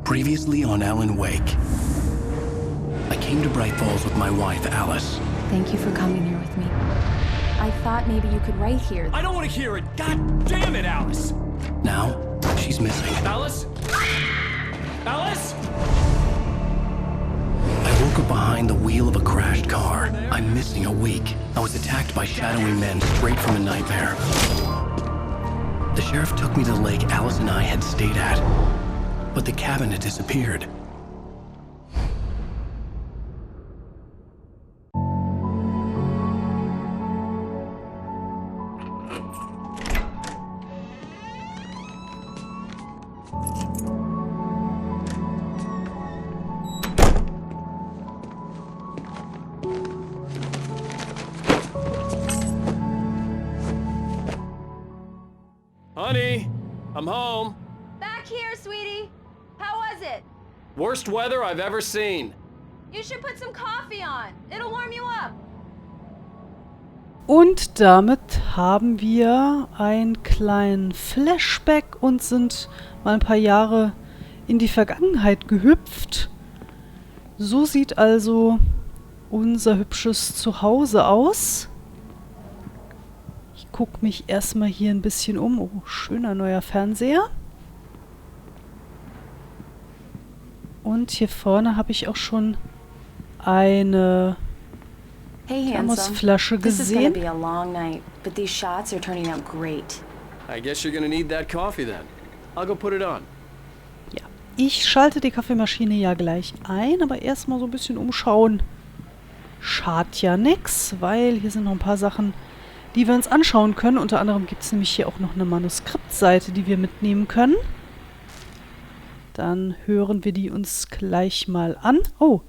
Previously on Alan Wake. I came to Bright Falls with my wife, Alice. Thank you for coming here with me. I thought maybe you could write here. I don't want to hear it! God damn it, Alice! Now, she's missing. Alice? Alice? I woke up behind the wheel of a crashed car. I'm missing a week. I was attacked by shadowy men straight from a nightmare. The sheriff took me to the lake Alice and I had stayed at, but the cabin had disappeared. Honey, I'm home. Back here, sweetie. How was it? Worst weather I've ever seen. You should put some coffee on. It'll warm you up. Und damit haben wir einen kleinen Flashback und sind mal ein paar Jahre in die Vergangenheit gehüpft. So sieht also unser hübsches Zuhause aus. Ich gucke mich erstmal hier ein bisschen um. Oh, schöner neuer Fernseher. Und hier vorne habe ich auch schon eine Thermosflasche gesehen. This is gonna be a long night, but these shots are turning out great. I guess you're gonna need that coffee then. I'll go put it on. Ja, ich schalte die Kaffeemaschine ja gleich ein, aber erstmal so ein bisschen umschauen. Schadet ja nix, weil hier sind noch ein paar Sachen, die wir uns anschauen können. Unter anderem gibt es nämlich hier auch noch eine Manuskriptseite, die wir mitnehmen können. Dann hören wir die uns gleich mal an. Oh,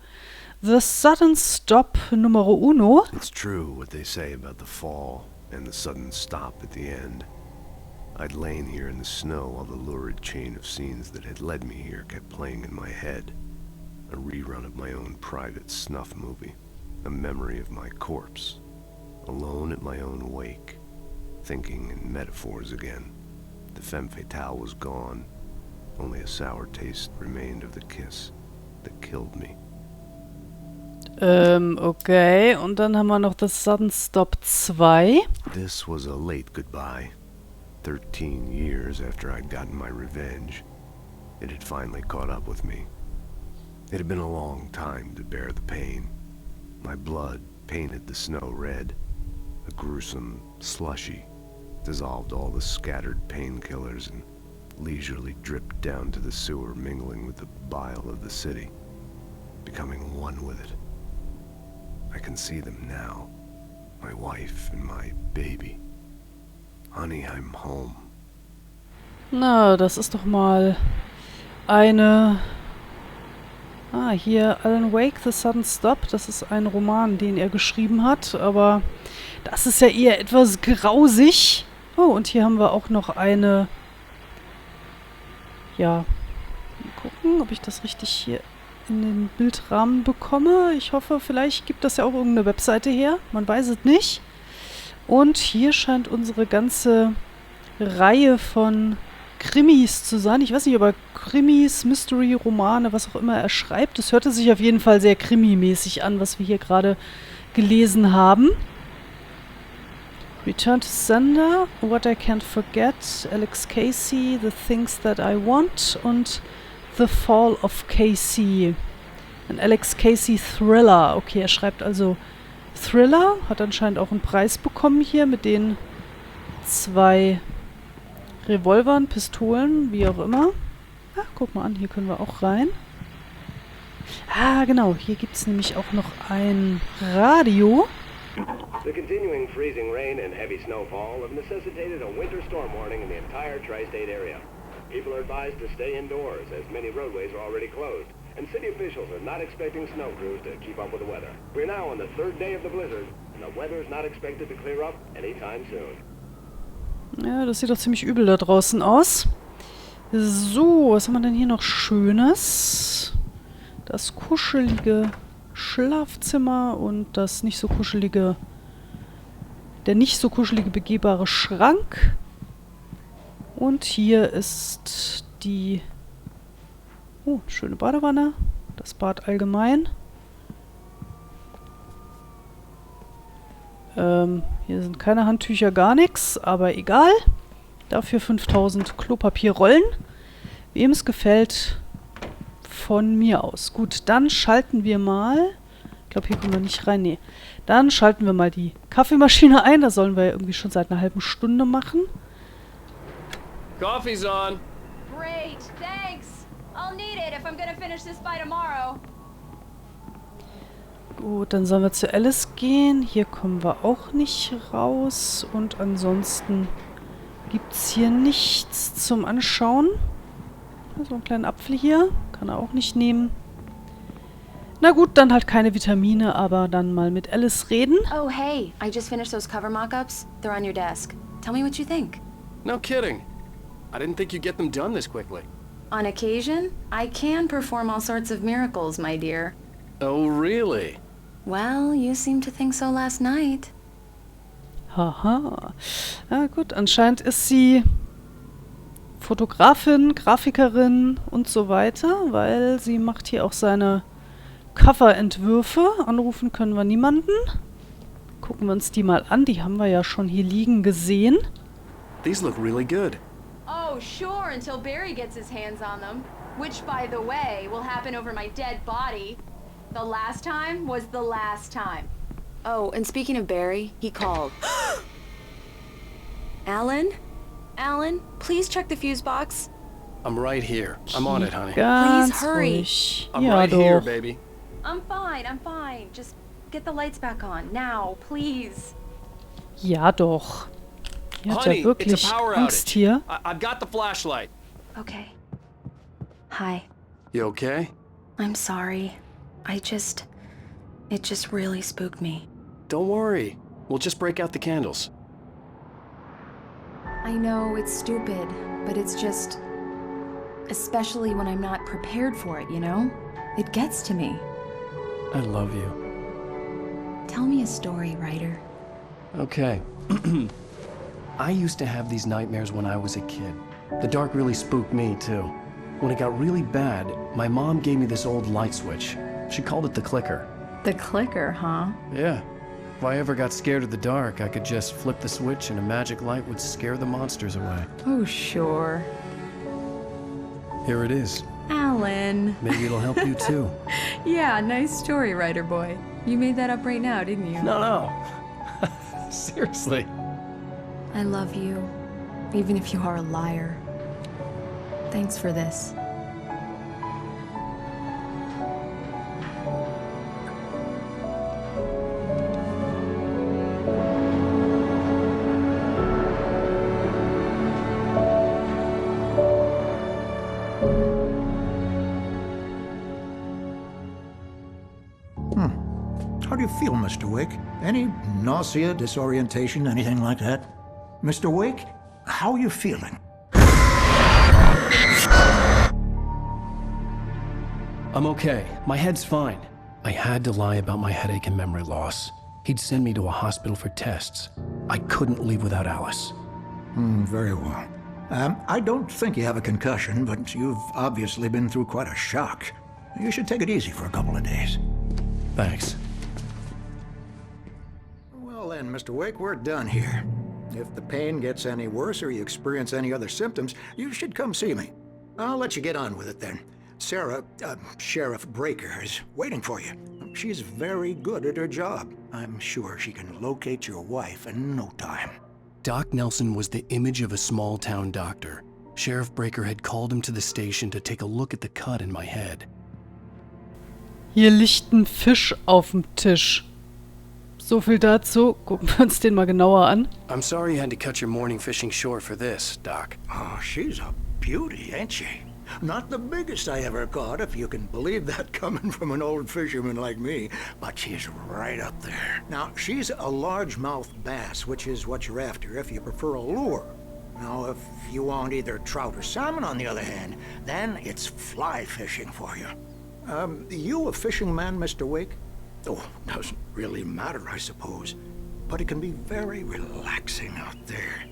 The Sudden Stop Numero Uno. It's true what they say about the fall and the sudden stop at the end. I'd lain here in the snow while the lurid chain of scenes that had led me here kept playing in my head. A rerun of my own private snuff movie. A memory of my corpse. Alone at my own wake. Thinking in metaphors again. The femme fatale was gone. Only a sour taste remained of the kiss that killed me. Okay. Und dann haben wir noch das Sudden Stop 2. This was a late goodbye. 13 years after I'd gotten my revenge. It had finally caught up with me. It had been a long time to bear the pain. My blood painted the snow red. A gruesome slushy dissolved all the scattered painkillers and leisurely dripped down to the sewer, mingling with the bile of the city, becoming one with it. I can see them now, my wife and my baby. Honey, I'm home. Na, das ist doch mal eine... Ah, hier Alan Wake, The Sudden Stop. Das ist ein Roman, den er geschrieben hat, aber das ist ja eher etwas grausig. Oh, und hier haben wir auch noch eine... Ja, mal gucken, ob ich das richtig hier in den Bildrahmen bekomme. Ich hoffe, vielleicht gibt das ja auch irgendeine Webseite her. Man weiß es nicht. Und hier scheint unsere ganze Reihe von Krimis zu sein. Ich weiß nicht, ob er Krimis, Mystery-Romane, was auch immer er schreibt. Es hörte sich auf jeden Fall sehr krimimäßig an, was wir hier gerade gelesen haben. Return to Sender, What I Can't Forget, Alex Casey, The Things That I Want und The Fall of Casey. Ein Alex Casey Thriller. Okay, er schreibt also Thriller, hat anscheinend auch einen Preis bekommen hier mit den 2 Revolvern, Pistolen, wie auch immer. Ach, guck mal an, hier können wir auch rein. Ah, genau, hier gibt es nämlich auch noch ein Radio. The continuing freezing rain and heavy snowfall have necessitated a winter storm warning in the entire tri-state area. People are advised to stay indoors as many roadways are already closed, and city officials are not expecting snow crews to keep up with the weather. We're now on the 3rd day of the blizzard, and the weather is not expected to clear up anytime soon. Ja, das sieht doch ziemlich übel da draußen aus. So, was haben wir denn hier noch Schönes? Das kuschelige Schlafzimmer und das nicht so kuschelige, der nicht so kuschelige begehbare Schrank. Und hier ist die Oh, schöne Badewanne. Das Bad allgemein. Hier sind keine Handtücher, gar nichts, aber egal. Dafür 5000 Klopapierrollen. Wem es gefällt, von mir aus. Gut, dann schalten wir mal... Ich glaube, hier kommen wir nicht rein. Nee. Dann schalten wir mal die Kaffeemaschine ein. Das sollen wir ja irgendwie schon seit einer halben Stunde machen. Coffee's on. Great, thanks. I'll need it if I'm gonna finish this by tomorrow. Gut, dann sollen wir zu Alice gehen. Hier kommen wir auch nicht raus. Und ansonsten gibt es hier nichts zum Anschauen. So einen kleinen Apfel hier. Kann er auch nicht nehmen. Na gut, dann halt keine Vitamine, aber dann mal mit Alice reden. Oh, hey, I just finished those cover mock-ups. They're on your desk. Tell me what you think. No kidding. I didn't think you'd get them done this quickly. On occasion, I can perform all sorts of miracles, my dear. Oh, really? Well, you seemed to think so last night. Haha. Na gut, anscheinend ist sie Fotografin, Grafikerin und so weiter, weil sie macht hier auch seine Coverentwürfe. Anrufen können wir niemanden. Gucken wir uns die mal an. Die haben wir ja schon hier liegen gesehen. These look really good. Oh, sure, until Barry gets his hands on them. Which, by the way, will happen over my dead body. The last time was the last time. Oh, and speaking of Barry, he called. Alan? Alan, please check the fuse box. I'm right here. I'm on it, honey. Ganz Please hurry. ruhig. I'm Ja, right doch. here, baby. I'm fine. Just get the lights back on. Now, please. Ja, doch. Ihr habt Honey, ja wirklich it's a power Angst outage. hier. I've got the flashlight. Okay. Hi. You okay? I'm sorry. It just really spooked me. Don't worry. We'll just break out the candles. I know it's stupid, but it's just... Especially when I'm not prepared for it, you know? It gets to me. I love you. Tell me a story, writer. Okay. I used to have these nightmares when I was a kid. The dark really spooked me, too. When it got really bad, my mom gave me this old light switch. She called it the clicker. The clicker, huh? Yeah. If I ever got scared of the dark, I could just flip the switch and a magic light would scare the monsters away. Oh, sure. Here it is. Alan. Maybe it'll help you, too. Yeah, nice story, writer boy. You made that up right now, didn't you? No. Seriously. I love you, even if you are a liar. Thanks for this. How do you feel, Mr. Wake? Any nausea, disorientation, anything like that? Mr. Wake, how are you feeling? I'm okay. My head's fine. I had to lie about my headache and memory loss. He'd send me to a hospital for tests. I couldn't leave without Alice. Very well. I don't think you have a concussion, but you've obviously been through quite a shock. You should take it easy for a couple of days. Thanks. Well then, Mr. Wake, we're done here. If the pain gets any worse or you experience any other symptoms, you should come see me. I'll let you get on with it then. Sarah, Sheriff Breaker, is waiting for you. She's very good at her job. I'm sure she can locate your wife in no time. Doc Nelson was the image of a small-town doctor. Sheriff Breaker had called him to the station to take a look at the cut in my head. Hier liegt ein Fisch auf dem Tisch. So viel dazu. Gucken wir uns den mal genauer an. I'm sorry you had to cut your morning fishing short for this, Doc. Oh, she's a beauty, ain't she? Not the biggest I ever caught, if you can believe that coming from an old fisherman like me, but she's right up there. Now, she's a largemouth bass, which is what you're after if you prefer a lure. Now, if you want either trout or salmon, on the other hand, then it's fly fishing for you. You a fishing man, Mr. Wake? Oh, doesn't really matter, I suppose. But it can be very relaxing out there.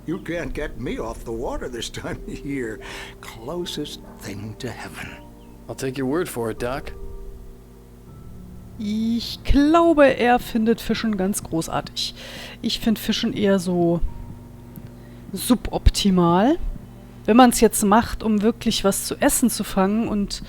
You can't get me off the water this time of year. Closest thing to heaven. I'll take your word for it, Doc. Ich glaube, er findet Fischen ganz großartig. Ich finde Fischen eher so suboptimal. Wenn man es jetzt macht, um wirklich was zu essen zu fangen und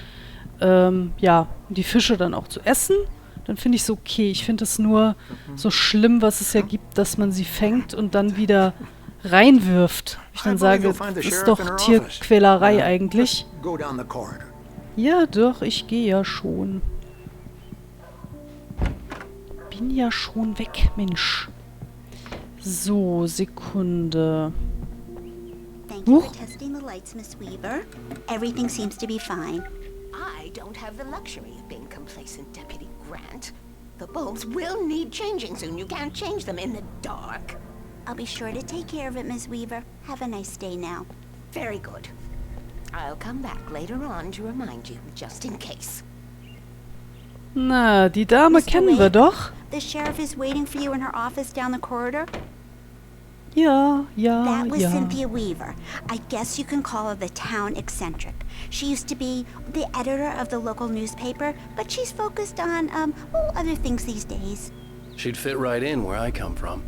ja, die Fische dann auch zu essen, dann finde ich es okay. Ich finde es nur so schlimm, was es ja gibt, dass man sie fängt und dann wieder reinwirft. Ich dann sage, das ist doch Tierquälerei eigentlich. Ja, doch, ich gehe ja schon. Bin ja schon weg, Mensch. So, Sekunde. Thank you for testing the lights, Miss Weaver. Everything seems to be fine. I don't have the luxury of being complacent, Deputy Grant. The bulbs will need changing soon. You can't change them in the dark. I'll be sure to take care of it, Miss Weaver. Have a nice day now. Very good. I'll come back later on to remind you, just in case. Na, die Dame Mr. kennen wir Wade, doch. The sheriff is waiting for you in her office down the corridor. Ja, ja, That was ja. Cynthia Weaver. I guess you can call her the town eccentric. She used to be the editor of the local newspaper, but she's focused on, other things these days. She'd fit right in where I come from.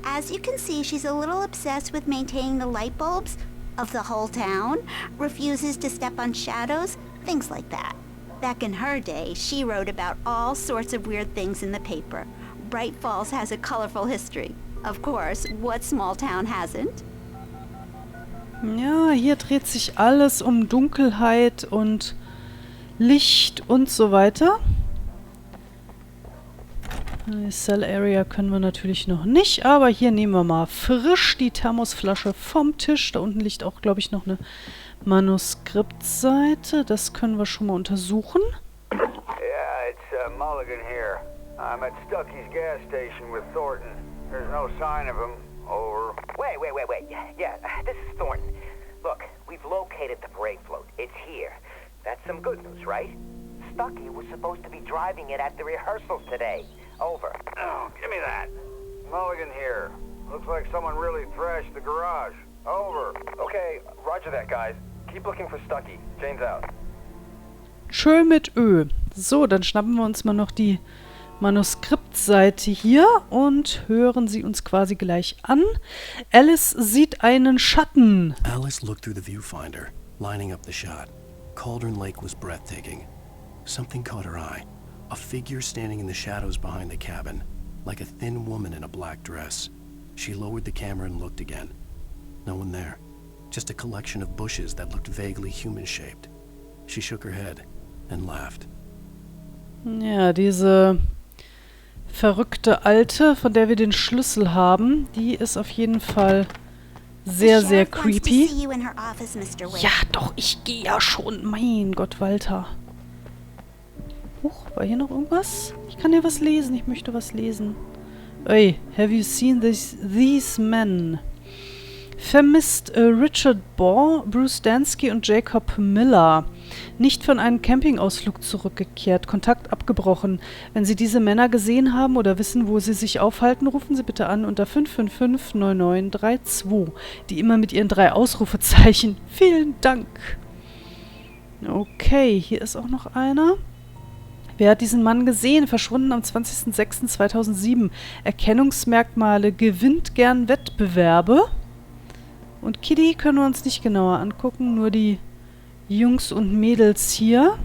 As you can see, she's a little obsessed with maintaining the light bulbs of the whole town, refuses to step on shadows, things like that. Back in her day, she wrote about all sorts of weird things in the paper. Bright Falls has a colorful history. Of course, what small town hasn't? Ja, hier dreht sich alles um Dunkelheit und Licht und so weiter. Die Cell Area können wir natürlich noch nicht, aber hier nehmen wir mal frisch die Thermosflasche vom Tisch. Da unten liegt auch, glaube ich, noch eine Manuskriptseite. Das können wir schon mal untersuchen. Yeah, it's Mulligan here. I'm at Stucky's gas station with Thornton. There's no sign of him. Over. Wait. Yeah, this is Thornton. Look, we've located the parade float. It's here. That's some good news, right? Stucky was supposed to be driving it at the rehearsals today. Over. Oh, give me that. Mulligan here. Looks like someone really thrashed the garage. Over. Okay, roger that, guys. Keep looking for Stucky. Jane's out. Schön mit Ö. So, dann schnappen wir uns mal noch die Manuskriptseite hier und hören sie uns quasi gleich an. Alice sieht einen Schatten. Alice looked through the viewfinder, lining up the shot. Cauldron Lake was breathtaking. Something caught her eye. A figure standing in the shadows behind the cabin, like a thin woman in a black dress. She lowered the camera and looked again. No one there. Just a collection of bushes that looked vaguely human-shaped. She shook her head and laughed. Ja, diese verrückte Alte, von der wir den Schlüssel haben, die ist auf jeden Fall sehr, sehr creepy. Ja, doch, ich gehe ja schon. Mein Gott, Walter. Huch, war hier noch irgendwas? Ich kann hier was lesen. Ich möchte was lesen. Ey, have you seen these men? Vermisst Richard Baugh, Bruce Dansky und Jacob Miller. Nicht von einem Campingausflug zurückgekehrt. Kontakt abgebrochen. Wenn Sie diese Männer gesehen haben oder wissen, wo sie sich aufhalten, rufen Sie bitte an unter 555-9932. Die immer mit ihren 3 Ausrufezeichen. Vielen Dank. Okay, hier ist auch noch einer. Wer hat diesen Mann gesehen? Verschwunden am 20.06.2007. Erkennungsmerkmale. Gewinnt gern Wettbewerbe. Und Kitty können wir uns nicht genauer angucken. Nur die Jungs und Mädels hier.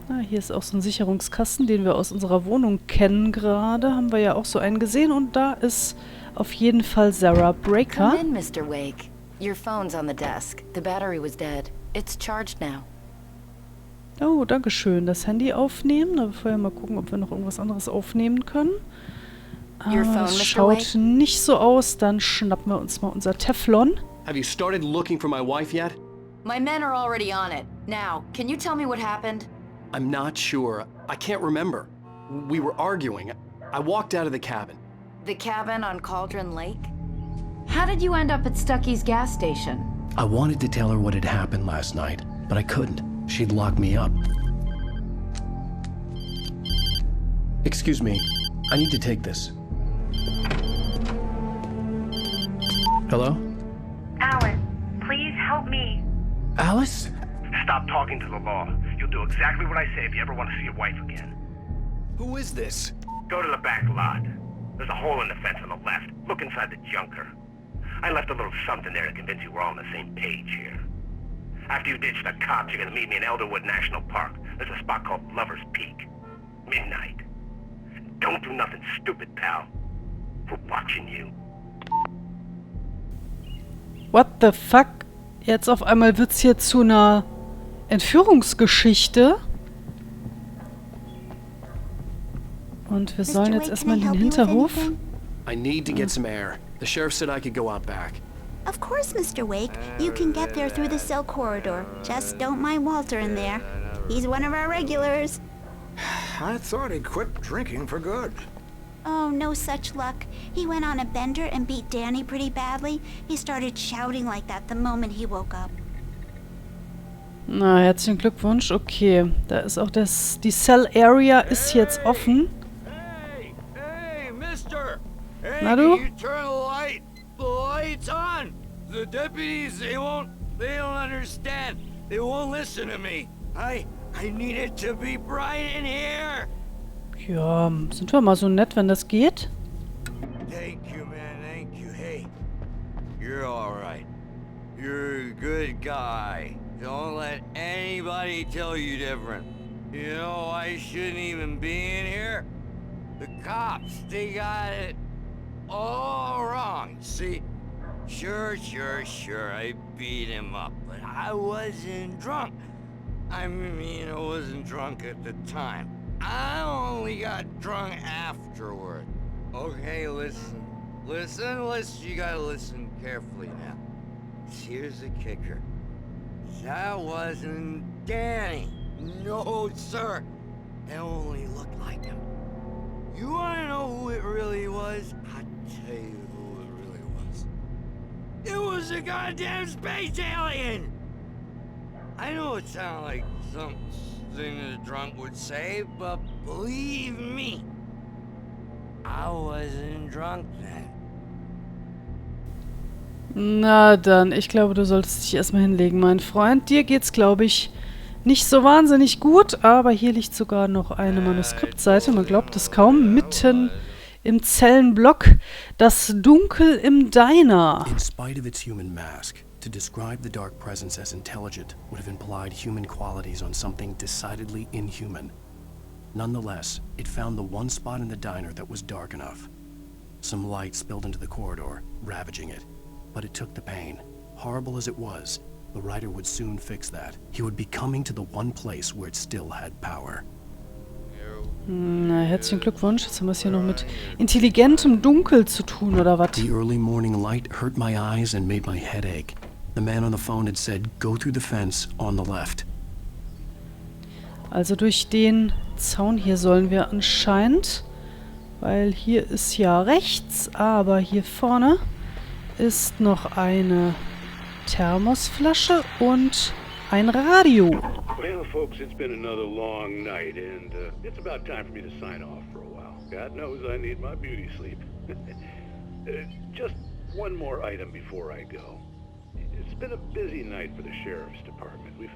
Ah, hier ist auch so ein Sicherungskasten, den wir aus unserer Wohnung kennen gerade. Haben wir ja auch so einen gesehen. Und da ist auf jeden Fall Sarah Breaker. Come in, Mr. Wake. Your phone's on the desk. The battery was dead. It's charged now. Oh, danke schön. Das Handy aufnehmen. Da vorher mal gucken, ob wir noch irgendwas anderes aufnehmen können. Es schaut nicht so aus. Dann schnappen wir uns mal unser Teflon. Have you started looking for my wife yet? My men are already on it. Now, can you tell me what happened? I'm not sure. I can't remember. We were arguing. I walked out of the cabin. The cabin on Cauldron Lake? How did you end up at Stucky's gas station? I wanted to tell her what had happened last night, but I couldn't. She'd lock me up. Excuse me. I need to take this. Hello? Alice, please help me. Alice? Stop talking to the law. You'll do exactly what I say if you ever want to see your wife again. Who is this? Go to the back lot. There's a hole in the fence on the left. Look inside the junker. I left a little something there to convince you we're all on the same page here. After you ditch the cops, you're gonna meet me in Elderwood National Park. There's a spot called Lover's Peak. Midnight. Don't do nothing stupid, pal. We're watching you. What the fuck? Jetzt auf einmal wird's hier zu einer Entführungsgeschichte. Und wir sollen jetzt erstmal in den Hinterhof. I need to get some air. The sheriff said I could go out back. Of course, Mr. Wake. You can get there through the cell corridor. Just don't mind Walter in there. He's one of our regulars. I thought he'd quit drinking for good. Oh, no such luck. He went on a bender and beat Danny pretty badly. He started shouting like that the moment he woke up. Na, herzlichen Glückwunsch. Okay, da ist auch die Cell Area ist jetzt offen. Hey, mister! Hey, Na du? you turn the light. The light's on. The deputies, they don't understand. They won't listen to me. I need it to be bright in here. Ja, sind wir mal so nett, wenn das geht? Thank you, man. Thank you. Hey, you're all right. You're a good guy. Don't let anybody tell you different. You know, I shouldn't even be in here. The cops, they got it all wrong. See, sure, I beat him up, but I wasn't drunk. I mean, I wasn't drunk at the time. I only got drunk afterward. Okay, listen, you gotta listen carefully now. Here's the kicker. That wasn't Danny. No, sir. It only looked like him. You wanna know who it really was? I'll tell you who it really was. It was a goddamn space alien! I know it sounds like something a drunk would say, but believe me, I wasn't drunk then. Na dann, ich glaube, du solltest dich erstmal hinlegen, mein Freund. Dir geht's, glaube ich, nicht so wahnsinnig gut, aber hier liegt sogar noch eine Manuskriptseite. Man glaubt es kaum. Mitten im Zellenblock. Das Dunkel im Diner. In spite of its human mask, to describe the dark presence as intelligent would have implied human qualities on something decidedly inhuman. Nonetheless, it found the one spot in the diner that was dark enough. Some light spilled into the corridor, ravaging it. But it took the pain. Horrible as it was, the writer would soon fix that. He would be coming to the one place where it still had power. Na, herzlichen Glückwunsch. Jetzt haben wir es hier noch mit intelligentem Dunkel zu tun, oder was? The early morning light hurt my eyes and made my head ache. The man on the phone had said, go through the fence on the left. Also durch den Zaun hier sollen wir anscheinend, weil hier ist ja rechts, aber hier vorne ist noch eine Thermosflasche und ein Radio. Well, folks, it's been another long night, and it's about time for me to sign off for a while. God knows I need my beauty sleep. Just one more item before I go. It's been a busy night for the sheriff's department. We've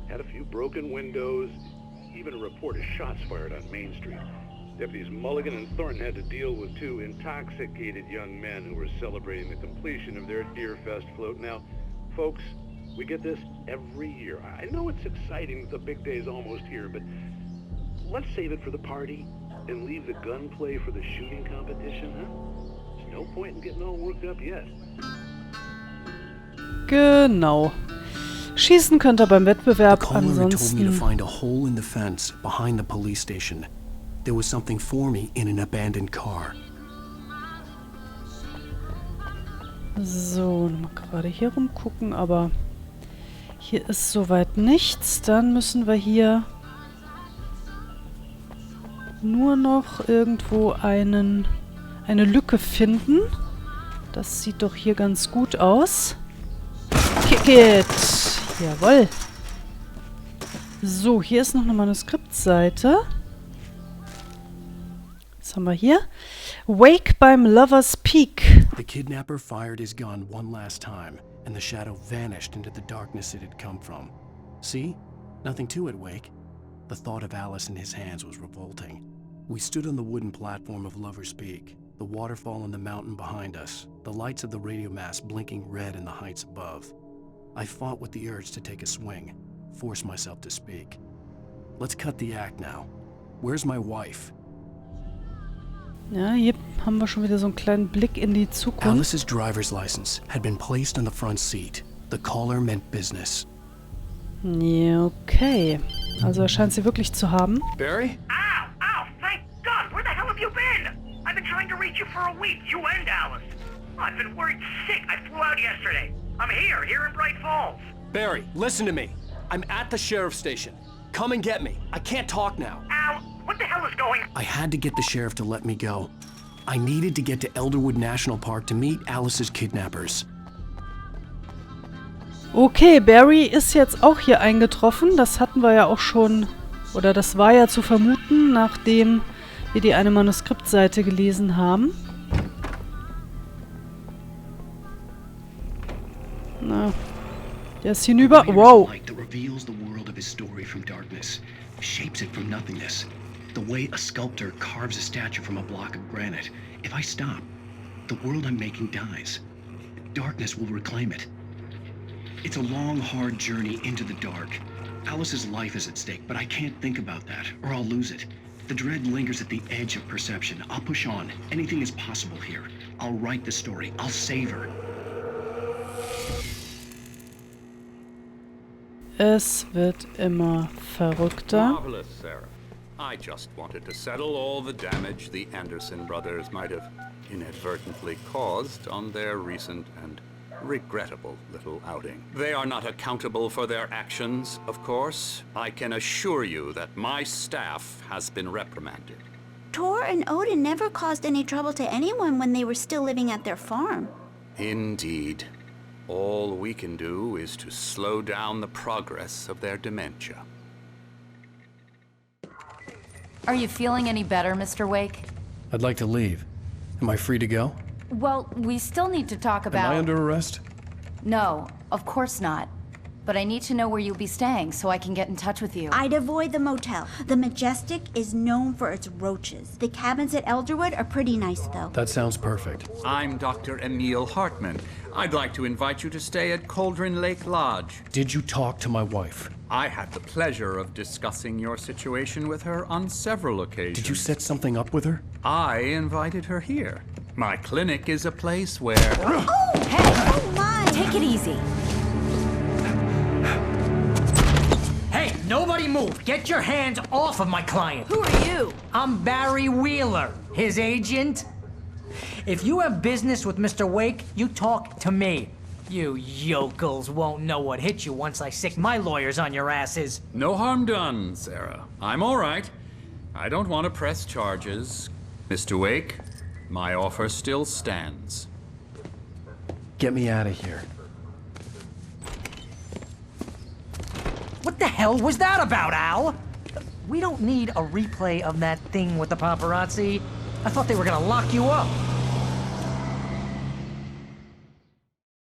had a few broken windows, even a report of shots fired on Main Street. Deputies Mulligan and Thornton had to deal with two intoxicated young men who were celebrating the completion of their Deer Fest float. Now, folks, we get this every year. I know it's exciting that the big day's almost here, but let's save it for the party and leave the gunplay for the shooting competition, huh? There's no point in getting all worked up yet. Genau. Schießen könnt ihr beim Wettbewerb, The caller had told me to ansonsten... find a hole in the fence behind the police station. There was something for me in an abandoned car. So, nochmal gerade hier rumgucken, aber hier ist soweit nichts. Dann müssen wir hier nur noch irgendwo eine Lücke finden. Das sieht doch hier ganz gut aus. Kick it! Jawohl. So, hier ist noch eine Manuskriptseite. Was haben wir hier? Wake beim Lover's Peak. The kidnapper fired his gun one last time, and the shadow vanished into the darkness it had come from. See? Nothing to it, Wake. The thought of Alice in his hands was revolting. We stood on the wooden platform of Lover's Peak, the waterfall on the mountain behind us, the lights of the radio mast blinking red in the heights above. I fought with the urge to take a swing, force myself to speak. Let's cut the act now. Where's my wife? Ja, hier haben wir schon wieder so einen kleinen Blick in die Zukunft. Alice's driver's license had been placed on the front seat. The caller meant business. Ja, okay. Also er scheint sie wirklich zu haben. Barry? Ow! Ow! Thank God! Where the hell have you been? I've been trying to reach you for a week, you and Alice. Oh, I've been worried sick. I flew out yesterday. I'm here in Bright Falls. Barry, listen to me. I'm at the sheriff's station. Come and get me. I can't talk now. Al, what the hell is going on? I had to get the sheriff to let me go. I needed to get to Elderwood National Park to meet Alice's kidnappers. Okay, Barry ist jetzt auch hier eingetroffen. Das hatten wir ja auch schon, oder das war ja zu vermuten, nachdem wir die eine Manuskriptseite gelesen haben. Na, der ist hinüber. Wow. Shapes it from nothingness. The way a sculptor carves a statue from a block of granite. If I stop, the world I'm making dies. Darkness will reclaim it. It's a long, hard journey into the dark. Alice's life is at stake, but I can't think about that, or I'll lose it. The dread lingers at the edge of perception. I'll push on. Anything is possible here. I'll write the story. I'll save her. Es wird immer verrückter. Marvelous, Sarah. I just wanted to settle all the damage the Anderson brothers might have inadvertently caused on their recent and regrettable little outing. They are not accountable for their actions, of course. I can assure you that my staff has been reprimanded. Tor and Odin never caused any trouble to anyone when they were still living at their farm. Indeed. All we can do is to slow down the progress of their dementia. Are you feeling any better, Mr. Wake? I'd like to leave. Am I free to go? Well, we still need to talk about... Am I under arrest? No, of course not. But I need to know where you'll be staying so I can get in touch with you. I'd avoid the motel. The Majestic is known for its roaches. The cabins at Elderwood are pretty nice, though. That sounds perfect. I'm Dr. Emil Hartman. I'd like to invite you to stay at Cauldron Lake Lodge. Did you talk to my wife? I had the pleasure of discussing your situation with her on several occasions. Did you set something up with her? I invited her here. My clinic is a place where... Oh! Hey! Oh, my! Take it easy. Hey, nobody move! Get your hands off of my client! Who are you? I'm Barry Wheeler, his agent. If you have business with Mr. Wake, you talk to me. You yokels won't know what hit you once I sick my lawyers on your asses. No harm done, Sarah. I'm all right. I don't want to press charges. Mr. Wake, my offer still stands. Get me out of here. What the hell was that about, Al? We don't need a replay of that thing with the paparazzi. I thought they were gonna lock you up.